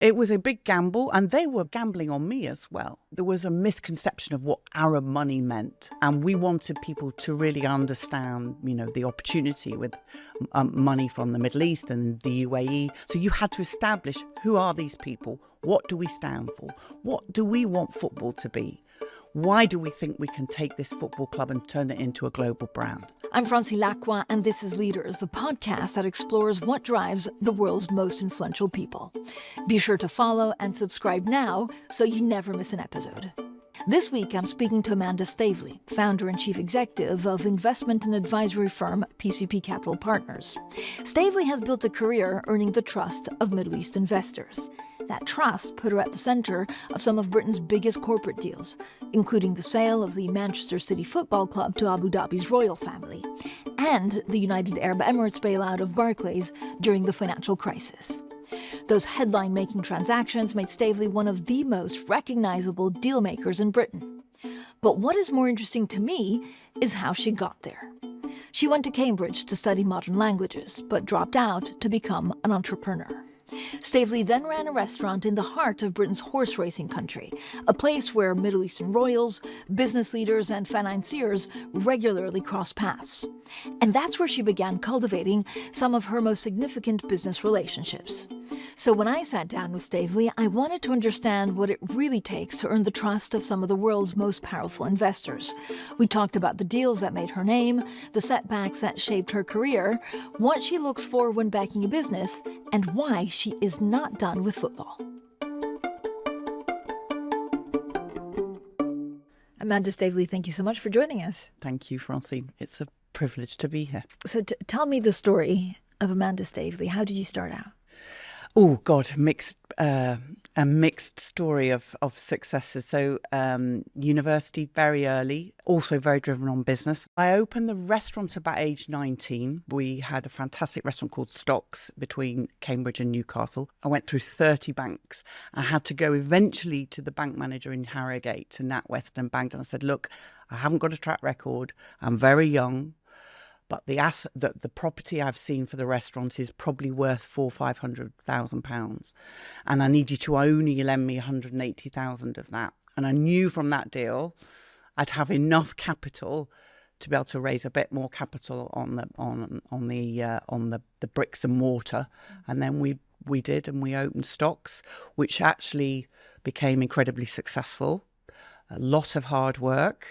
It was a big gamble, and they were gambling on me as well. There was a misconception of what Arab money meant, and we wanted people to really understand, the opportunity with money from the Middle East and the UAE. So you had to establish, who are these people? What do we stand for? What do we want football to be? Why do we think we can take this football club and turn it into a global brand? I'm Francine Lacqua, and this is Leaders, the podcast that explores what drives the world's most influential people. Be sure to follow and subscribe now so you never miss an episode. This week, I'm speaking to Amanda Staveley, founder and chief executive of investment and advisory firm PCP Capital Partners. Staveley has built a career earning the trust of Middle East investors. That trust put her at the centre of some of Britain's biggest corporate deals, including the sale of the Manchester City Football Club to Abu Dhabi's royal family, and the United Arab Emirates bailout of Barclays during the financial crisis. Those headline-making transactions made Staveley one of the most recognizable deal makers in Britain. But what is more interesting to me is how she got there. She went to Cambridge to study modern languages, but dropped out to become an entrepreneur. Staveley then ran a restaurant in the heart of Britain's horse racing country, a place where Middle Eastern royals, business leaders, and financiers regularly cross paths. And that's where she began cultivating some of her most significant business relationships. So when I sat down with Staveley, I wanted to understand what it really takes to earn the trust of some of the world's most powerful investors. We talked about the deals that made her name, the setbacks that shaped her career, what she looks for when backing a business, and why she is not done with football. Amanda Staveley, thank you so much for joining us. Thank you, Francine. It's a privilege to be here. So tell me the story of Amanda Staveley. How did you start out? Oh, God, a mixed story of successes. So university very early, also very driven on business. I opened the restaurant about age 19. We had a fantastic restaurant called Stocks between Cambridge and Newcastle. I went through 30 banks. I had to go eventually to the bank manager in Harrogate, to NatWest and Bank, and I said, look, I haven't got a track record. I'm very young. But the property I've seen for the restaurant is probably worth £400,000-500,000, and I need you to only lend me 180,000 of that. And I knew from that deal I'd have enough capital to be able to raise a bit more capital on the bricks and mortar. And then we did, and we opened Stocks, which actually became incredibly successful. A lot of hard work.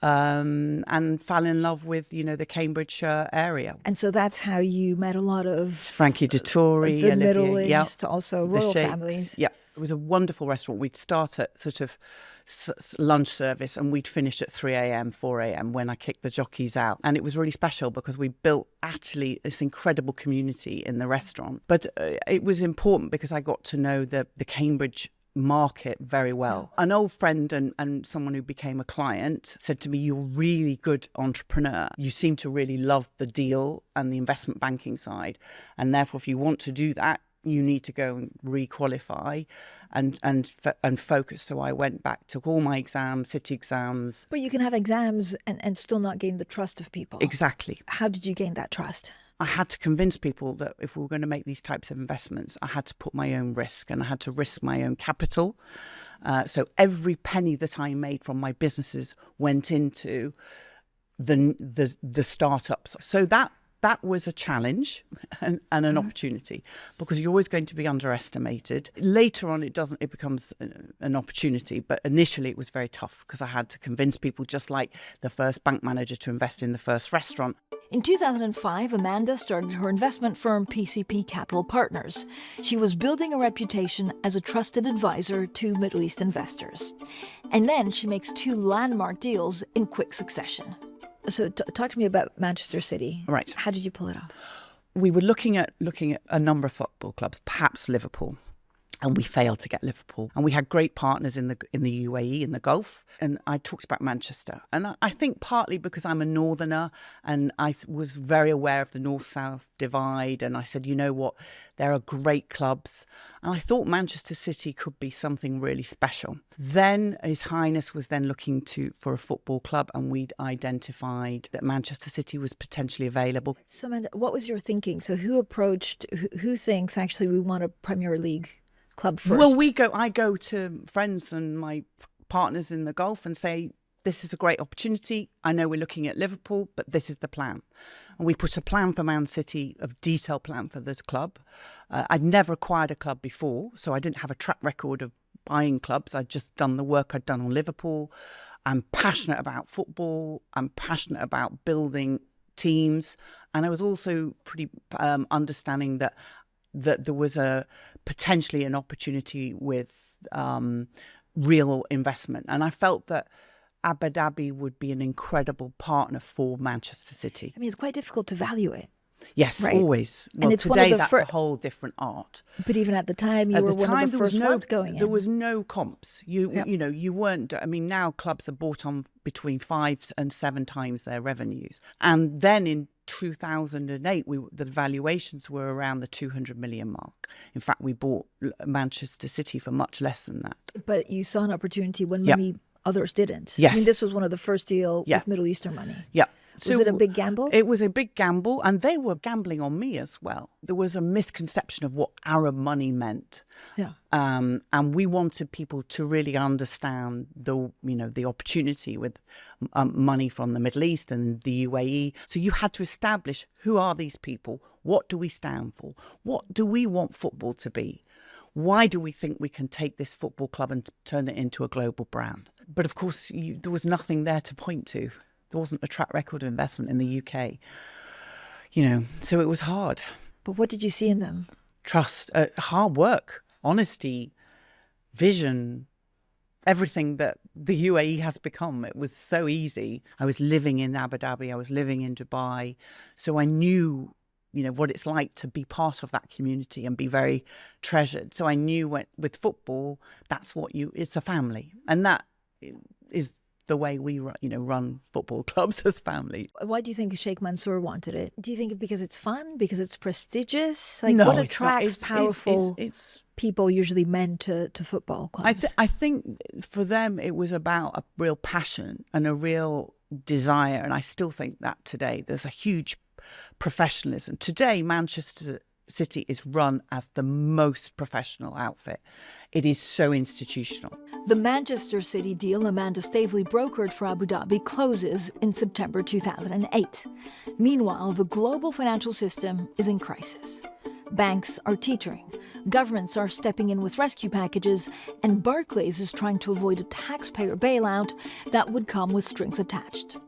And fell in love with, the Cambridge area. And so that's how you met a lot of Frankie Dettori, the Olivia, Middle East, also royal Sheikhs. families. Yeah, it was a wonderful restaurant. We'd start at sort of lunch service, and we'd finish at 3 a.m., 4 a.m. when I kicked the jockeys out. And it was really special because we built actually this incredible community in the restaurant. But it was important because I got to know the Cambridge market very well. An old friend and someone who became a client said to me, you're a really good entrepreneur. You seem to really love the deal and the investment banking side. And therefore, if you want to do that, you need to go and re-qualify and focus. So I went back, took all my exams, city exams. But you can have exams and still not gain the trust of people. Exactly. How did you gain that trust? I had to convince people that if we were going to make these types of investments, I had to put my own risk, and I had to risk my own capital. So every penny that I made from my businesses went into the startups. So that was a challenge and an opportunity, because you're always going to be underestimated. Later on, it becomes an opportunity, but initially it was very tough because I had to convince people, just like the first bank manager, to invest in the first restaurant. In 2005, Amanda started her investment firm PCP Capital Partners. She was building a reputation as a trusted advisor to Middle East investors. And then she makes 2 landmark deals in quick succession. So talk to me about Manchester City. Right. How did you pull it off? We were looking at a number of football clubs, perhaps Liverpool. And we failed to get Liverpool. And we had great partners in the UAE, in the Gulf. And I talked about Manchester. And I think partly because I'm a northerner and I was very aware of the north-south divide. And I said, you know what, there are great clubs. And I thought Manchester City could be something really special. Then His Highness was then looking for a football club, and we'd identified that Manchester City was potentially available. So Amanda, what was your thinking? So who thinks actually we want a Premier League club first? Well, I go to friends and my partners in the Gulf and say, this is a great opportunity. I know we're looking at Liverpool, but this is the plan. And we put a plan for Man City, a detailed plan for the club. I'd never acquired a club before, so I didn't have a track record of buying clubs. I'd just done the work I'd done on Liverpool. I'm passionate about football. I'm passionate about building teams. And I was also pretty understanding that there was potentially an opportunity with real investment. And I felt that Abu Dhabi would be an incredible partner for Manchester City. I mean, it's quite difficult to value it. Yes, right? Always. Well, and it's today one of the that's a whole different art. But even at the time, you were one of the first ones going in. There was no comps. You know, you weren't. I mean, now clubs are bought on between 5 and 7 times their revenues. And then in 2008, the valuations were around the 200 million mark. In fact, we bought Manchester City for much less than that. But you saw an opportunity when many others didn't. Yes. I mean, this was one of the first deals with Middle Eastern money. Yeah. Was it a big gamble? It was a big gamble, and they were gambling on me as well. There was a misconception of what Arab money meant. Yeah. And we wanted people to really understand the opportunity with money from the Middle East and the UAE. So you had to establish, who are these people? What do we stand for? What do we want football to be? Why do we think we can take this football club and turn it into a global brand? But of course, there was nothing there to point to. There wasn't a track record of investment in the UK, so it was hard. But what did you see in them? Trust, hard work, honesty, vision, everything that the UAE has become. It was so easy. I was living in Abu Dhabi. I was living in Dubai. So I knew, what it's like to be part of that community and be very treasured. So I knew with football, that's it's a family. And that is the way we run football clubs as family. Why do you think Sheikh Mansour wanted it? Do you think because it's fun? Because it's prestigious? No, what attracts powerful people usually men to football clubs? I think for them it was about a real passion and a real desire. And I still think that today there's a huge professionalism. Today, Manchester City is run as the most professional outfit. It is so institutional. The Manchester City deal Amanda Staveley brokered for Abu Dhabi closes in September 2008. Meanwhile, the global financial system is in crisis. Banks are teetering, governments are stepping in with rescue packages, and Barclays is trying to avoid a taxpayer bailout that would come with strings attached.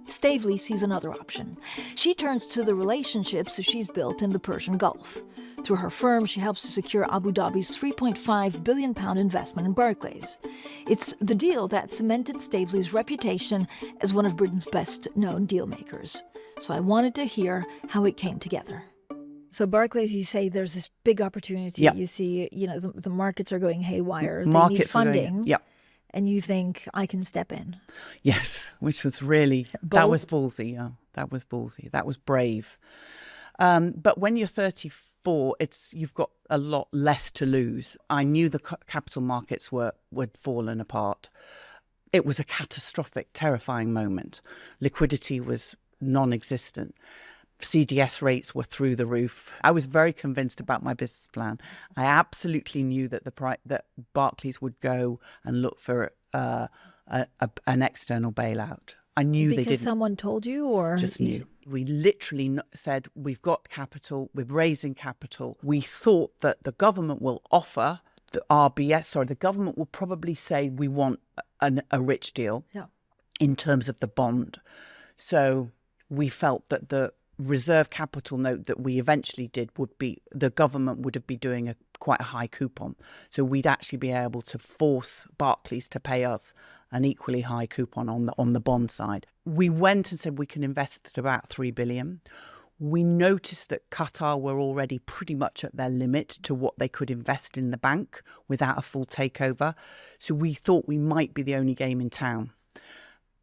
Staveley sees another option. She turns to the relationships she's built in the Persian Gulf. Through her firm, she helps to secure Abu Dhabi's £3.5 billion investment in Barclays. It's the deal that cemented Staveley's reputation as one of Britain's best-known deal makers. So I wanted to hear how it came together. So Barclays, you say there's this big opportunity. Yep. You see, the markets are going haywire. They need funding. And you think, I can step in? Yes, which was really, that was ballsy. Yeah, that was ballsy. That was brave. But when you're 34, you've got a lot less to lose. I knew the capital markets would fallen apart. It was a catastrophic, terrifying moment. Liquidity was non-existent. CDS rates were through the roof. I was very convinced about my business plan. I absolutely knew that that Barclays would go and look for an external bailout. I knew they didn't. Because someone told you, or just knew. We literally said, we've got capital, we're raising capital. We thought that the government will offer the government will probably say we want a rich deal in terms of the bond. So we felt that the reserve capital note that we eventually did the government would have been doing quite a high coupon. So we'd actually be able to force Barclays to pay us an equally high coupon on the bond side. We went and said we can invest at about 3 billion. We noticed that Qatar were already pretty much at their limit to what they could invest in the bank without a full takeover. So we thought we might be the only game in town.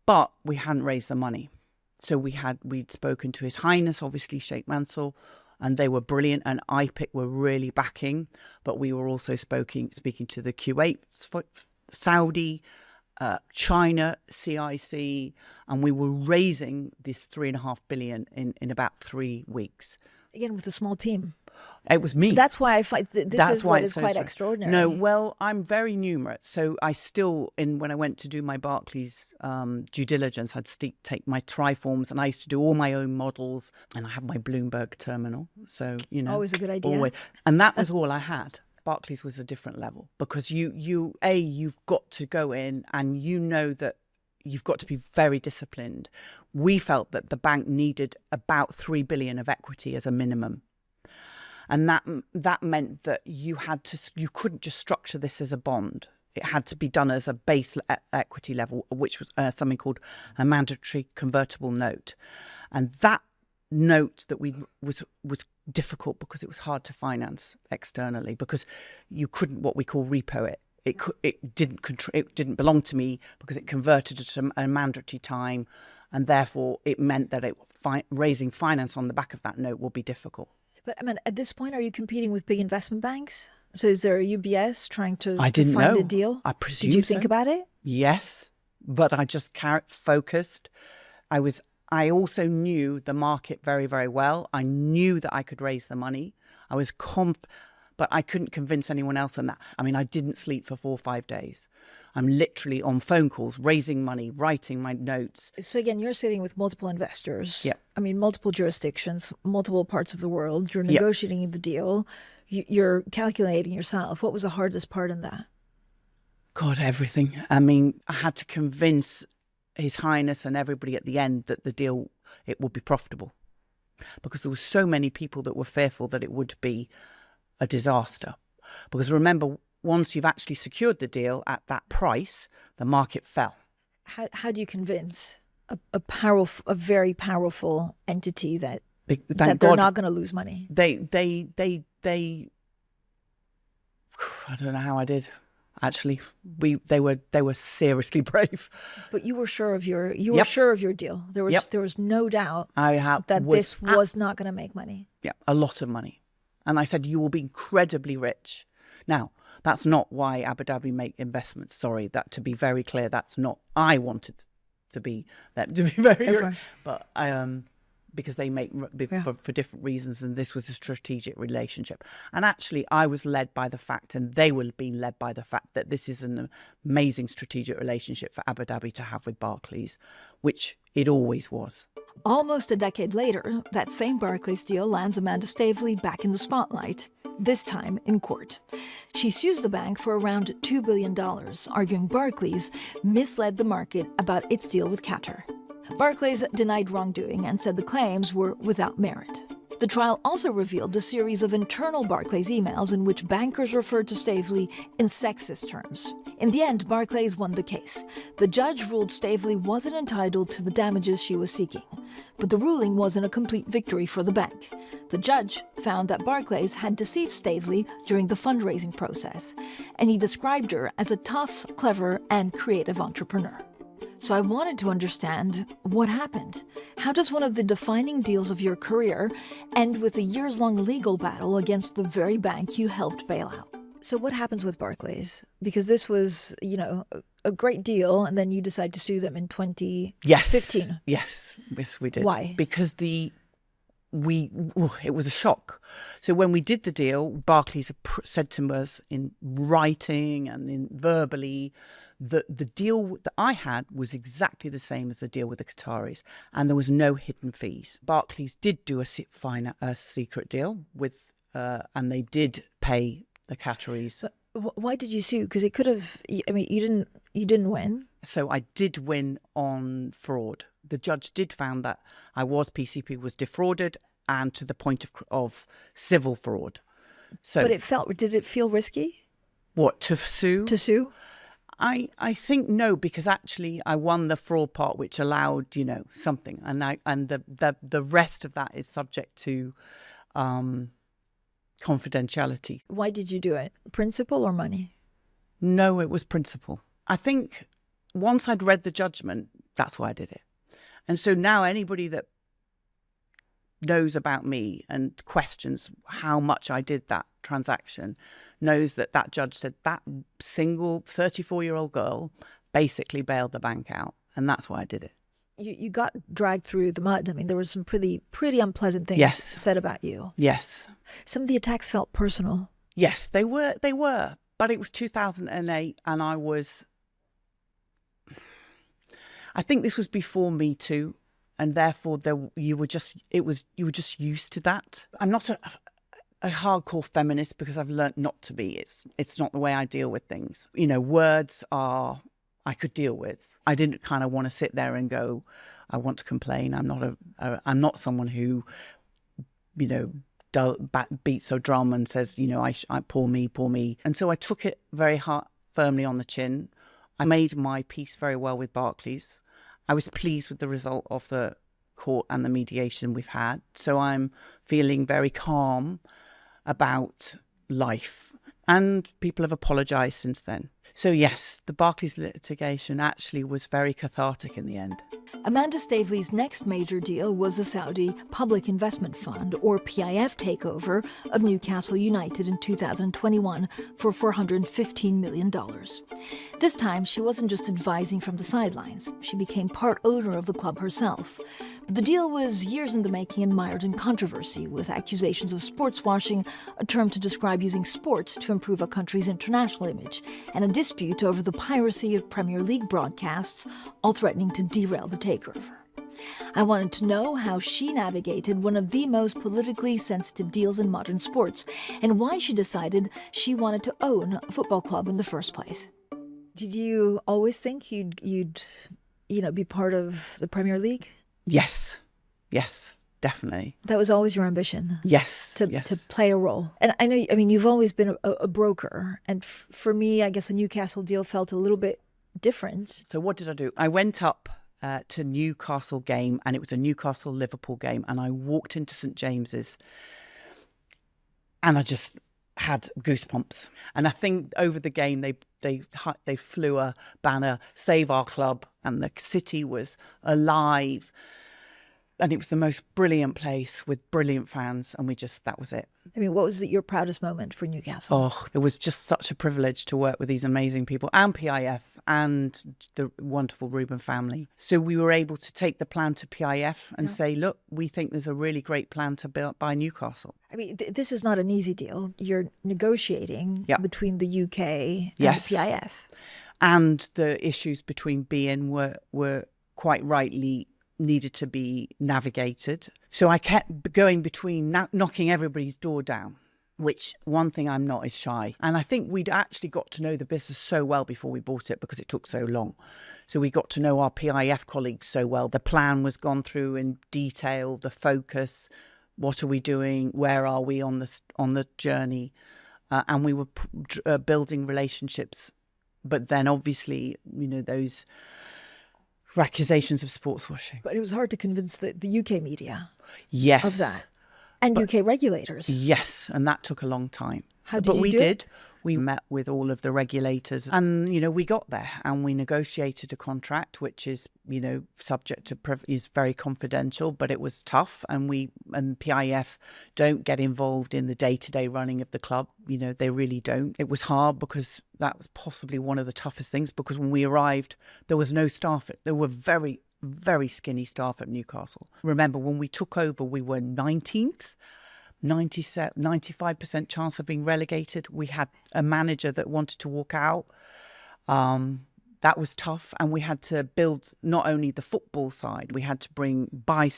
But we hadn't raised the money. So we'd spoken to His Highness, obviously Sheikh Mansour, and they were brilliant, and IPIC were really backing. But we were also speaking to the Kuwait, Saudi, China, CIC, and we were raising this 3.5 billion in about 3 weeks. Again, with a small team. It was me. That's why I find this That's is why what it's is so quite strange. extraordinary. No, well, I'm very numerate. So I still, when I went to do my Barclays due diligence, I'd take my triforms, and I used to do all my own models, and I had my Bloomberg terminal. So, Always a good idea. Always. And that was all I had. Barclays was a different level because you've got to go in and that you've got to be very disciplined. We felt that the bank needed about 3 billion of equity as a minimum. And that meant that you couldn't just structure this as a bond. It had to be done as a base equity level, which was something called a mandatory convertible note. And that note that was difficult because it was hard to finance externally because you couldn't what we call repo it. It didn't belong to me because it converted at a mandatory time, and therefore it meant that raising finance on the back of that note will be difficult. But I mean, at this point, are you competing with big investment banks? So is there a UBS trying to didn't find know. a deal? I presume. Did you think about it? Yes, but I just focused. I also knew the market very, very well. I knew that I could raise the money. I was but I couldn't convince anyone else on that. I mean, I didn't sleep for 4 or 5 days. I'm literally on phone calls, raising money, writing my notes. So again, you're sitting with multiple investors. Yeah. I mean, multiple jurisdictions, multiple parts of the world. You're Yeah. negotiating the deal. You're calculating yourself. What was the hardest part in that? God, everything. I mean, I had to convince His Highness and everybody at the end that the deal, it would be profitable. Because there were so many people that were fearful that it would be a disaster. Because remember, once you've actually secured the deal at that price, the market fell. How do you convince a very powerful entity that they're not going to lose money? They I don't know how I did. Actually, they were seriously brave. But you were sure of your Yep. sure of your deal. There was no doubt this was not going to make money. Yeah, a lot of money. And I said, you will be incredibly rich. Now, that's not why Abu Dhabi make investments. Sorry, that to be very clear, that's not. I wanted to be very rich, but because they make for different reasons, and this was a strategic relationship. And actually, I was led by the fact, and they were being led by the fact that this is an amazing strategic relationship for Abu Dhabi to have with Barclays, which it always was. Almost a decade later, that same Barclays deal lands Amanda Staveley back in the spotlight, this time in court. She sues the bank for around $2 billion, arguing Barclays misled the market about its deal with Qatar. Barclays denied wrongdoing and said the claims were without merit. The trial also revealed a series of internal Barclays emails in which bankers referred to Staveley in sexist terms. In the end, Barclays won the case. The judge ruled Staveley wasn't entitled to the damages she was seeking. But the ruling wasn't a complete victory for the bank. The judge found that Barclays had deceived Staveley during the fundraising process, and he described her as a tough, clever, and creative entrepreneur. So I wanted to understand what happened. How does one of the defining deals of your career end with a years-long legal battle against the very bank you helped bail out? So what happens with Barclays? Because this was, a great deal, and then you decide to sue them in 2015. Yes, we did. Why? Because it was a shock. So when we did the deal, Barclays said to us in writing and verbally that the deal that I had was exactly the same as the deal with the Qataris, and there was no hidden fees. Barclays did do a secret deal with, and they did pay the Qataris. But why did you sue? Because it could have. I mean, you didn't win. So I did win on fraud. The judge did found that PCP was defrauded, and to the point of civil fraud. So, but did it feel risky? What, to sue? To sue? I think no, because actually I won the fraud part, which allowed something, and the rest of that is subject to confidentiality. Why did you do it? Principle or money? No, it was principle. I think once I'd read the judgment, that's why I did it. And so now anybody that knows about me and questions how much I did that transaction knows that judge said that single 34-year-old girl basically bailed the bank out. And that's why I did it. You got dragged through the mud. I mean, there were some pretty unpleasant things said about you. Yes. Some of the attacks felt personal. Yes, they were. But it was 2008 and I think this was before Me Too, and therefore you were just used to that. I'm not a hardcore feminist because I've learnt not to be. It's not the way I deal with things. You know, words I could deal with. I didn't kind of want to sit there and go, I want to complain. I'm not someone who, you know, beats a drum and says, you know, I poor me. And so I took it very firmly on the chin. I made my peace very well with Barclays. I was pleased with the result of the court and the mediation we've had. So I'm feeling very calm about life. And people have apologised since then. So yes, the Barclays litigation actually was very cathartic in the end. Amanda Staveley's next major deal was the Saudi Public Investment Fund, or PIF, takeover of Newcastle United in 2021 for $415 million. This time, she wasn't just advising from the sidelines. She became part owner of the club herself. But the deal was years in the making and mired in controversy, with accusations of sports washing, a term to describe using sports to improve a country's international image, and a dispute over the piracy of Premier League broadcasts, all threatening to derail the takeover. I wanted to know how she navigated one of the most politically sensitive deals in modern sports, and why she decided she wanted to own a football club in the first place. Did you always think you'd be part of the Premier League? Yes, definitely. That was always your ambition? Yes. To play a role. And I know, you've always been a broker. And for me, I guess a Newcastle deal felt a little bit different. So what did I do? I went up to Newcastle game, and it was a Newcastle-Liverpool game. And I walked into St. James's and I just had goosebumps. And I think over the game, they flew a banner, "Save Our Club," and the city was alive. And it was the most brilliant place with brilliant fans. And that was it. What was your proudest moment for Newcastle? Oh, it was just such a privilege to work with these amazing people and PIF and the wonderful Reuben family. So we were able to take the plan to PIF and say, look, we think there's a really great plan to buy Newcastle. This is not an easy deal. You're negotiating between the UK and PIF. And the issues between beIN were quite rightly needed to be navigated. So I kept going between knocking everybody's door down, which one thing I'm not is shy. And I think we'd actually got to know the business so well before we bought it because it took so long. So we got to know our PIF colleagues so well. The plan was gone through in detail, the focus, what are we doing, where are we on the journey, and we were building relationships. But then obviously, those accusations of sports washing. But it was hard to convince the UK media of that. And UK regulators. Yes, and that took a long time. How did you do it? We met with all of the regulators and, we got there and we negotiated a contract, which is, subject to, is very confidential, but it was tough. And PIF don't get involved in the day-to-day running of the club. They really don't. It was hard because that was possibly one of the toughest things, because when we arrived, there was no staff. There were very, very skinny staff at Newcastle. Remember, when we took over, we were 19th. 95% chance of being relegated. We had a manager that wanted to walk out. That was tough. And we had to build not only the football side, we had to buy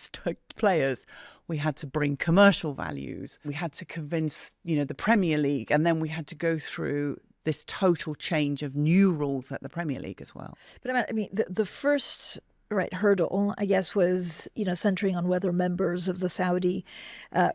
players. We had to bring commercial values. We had to convince, the Premier League. And then we had to go through this total change of new rules at the Premier League as well. But the first hurdle, I guess, was, centering on whether members of the Saudi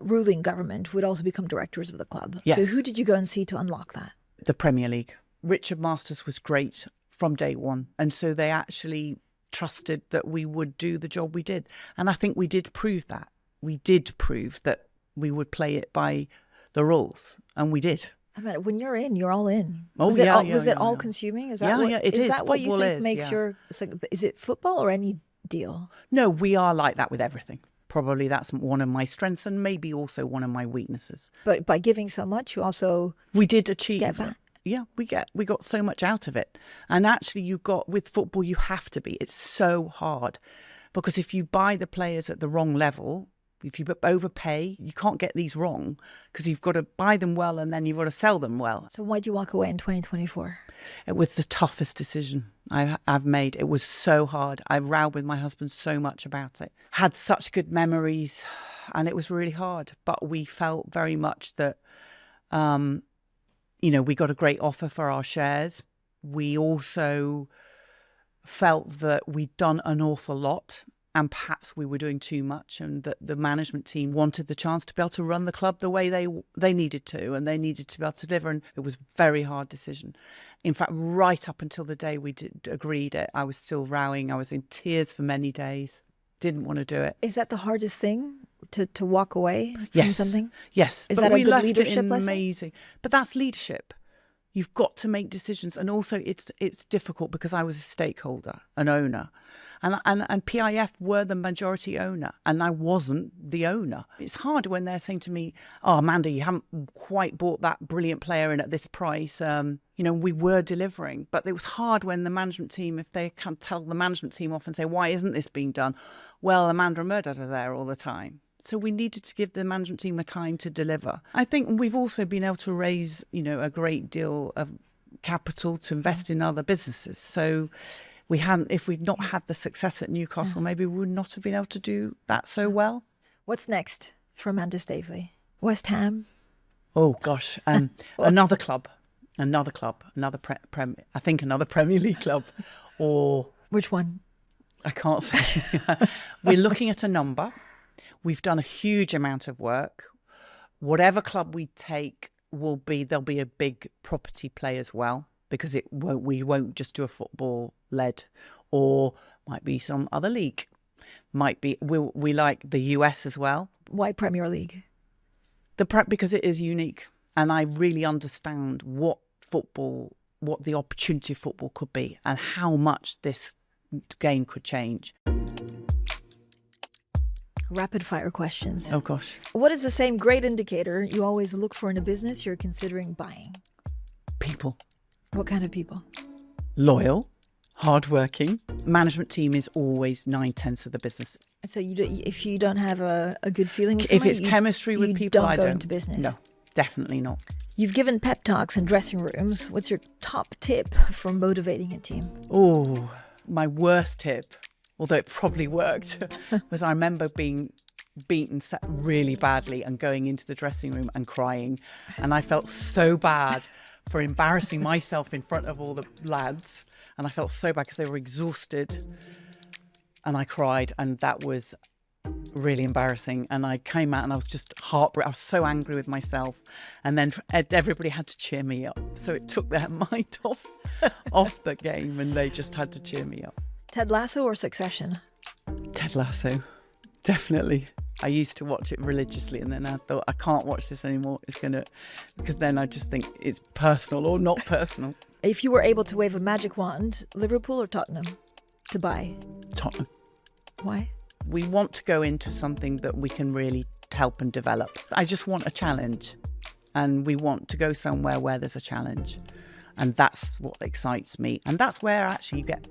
ruling government would also become directors of the club. Yes. So who did you go and see to unlock that? The Premier League. Richard Masters was great from day one. And so they actually trusted that we would do the job we did. And I think we did prove that. We did prove that we would play it by the rules. And we did. When you're in, you're all in. Was it all consuming? Is that it is. Is that what you Football think makes your... Is it football or any deal? No, we are like that with everything. Probably that's one of my strengths and maybe also one of my weaknesses. But by giving so much, you also... We did achieve... Get back. Yeah, we got so much out of it. And actually with football, you have to be. It's so hard. Because if you buy the players at the wrong level, if you overpay, you can't get these wrong because you've got to buy them well and then you've got to sell them well. So why'd you walk away in 2024? It was the toughest decision I've made. It was so hard. I rowed with my husband so much about it. Had such good memories and it was really hard. But we felt very much that, we got a great offer for our shares. We also felt that we'd done an awful lot and perhaps we were doing too much, and that the management team wanted the chance to be able to run the club the way they needed to, and they needed to be able to deliver. And it was a very hard decision. In fact, right up until the day we agreed it, I was still rowing. I was in tears for many days. Didn't want to do it. Is that the hardest thing, to walk away from something? Yes. Is that a good leadership lesson? Amazing. But that's leadership. You've got to make decisions. And also it's difficult because I was a stakeholder, an owner. And PIF were the majority owner and I wasn't the owner. It's hard when they're saying to me, oh, Amanda, you haven't quite bought that brilliant player in at this price. We were delivering. But it was hard when the management team, if they can't tell the management team off and say, why isn't this being done? Well, Amanda and Murdad are there all the time. So we needed to give the management team a time to deliver. I think we've also been able to raise, a great deal of capital to invest in other businesses. So if we'd not had the success at Newcastle, maybe we would not have been able to do that so well. What's next for Amanda Staveley? West Ham? Oh, gosh. Another club, another Premier League club. Or which one? I can't say. We're looking at a number. We've done a huge amount of work. Whatever club we take there'll be a big property play as well, because we won't just do a football led, or might be some other league. Might be we like the US as well. Why Premier League? Because it is unique, and I really understand what the opportunity of football could be, and how much this game could change. Rapid fire questions. Oh gosh. What is the same great indicator you always look for in a business you're considering buying? People. What kind of people? Loyal, hardworking. Management team is always 9/10 of the business. So if you don't have a good feeling with if somebody, it's chemistry with people, I don't go don't into business. No, definitely not. You've given pep talks in dressing rooms. What's your top tip for motivating a team? Oh, my worst tip, although it probably worked, was I remember being beaten really badly and going into the dressing room and crying. And I felt so bad for embarrassing myself in front of all the lads. And I felt so bad because they were exhausted. And I cried, and that was really embarrassing. And I came out and I was just heartbroken. I was so angry with myself. And then everybody had to cheer me up. So it took their mind off the game, and they just had to cheer me up. Ted Lasso or Succession? Ted Lasso, definitely. I used to watch it religiously, and then I thought, I can't watch this anymore. Because then I just think it's personal or not personal. If you were able to wave a magic wand, Liverpool or Tottenham to buy? Tottenham. Why? We want to go into something that we can really help and develop. I just want a challenge, and we want to go somewhere where there's a challenge. And that's what excites me. And that's where actually you get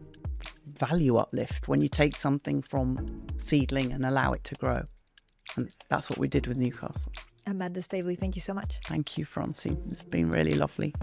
value uplift, when you take something from seedling and allow it to grow. And that's what we did with Newcastle. Amanda Staveley, thank you so much. Thank you, Francine. It's been really lovely.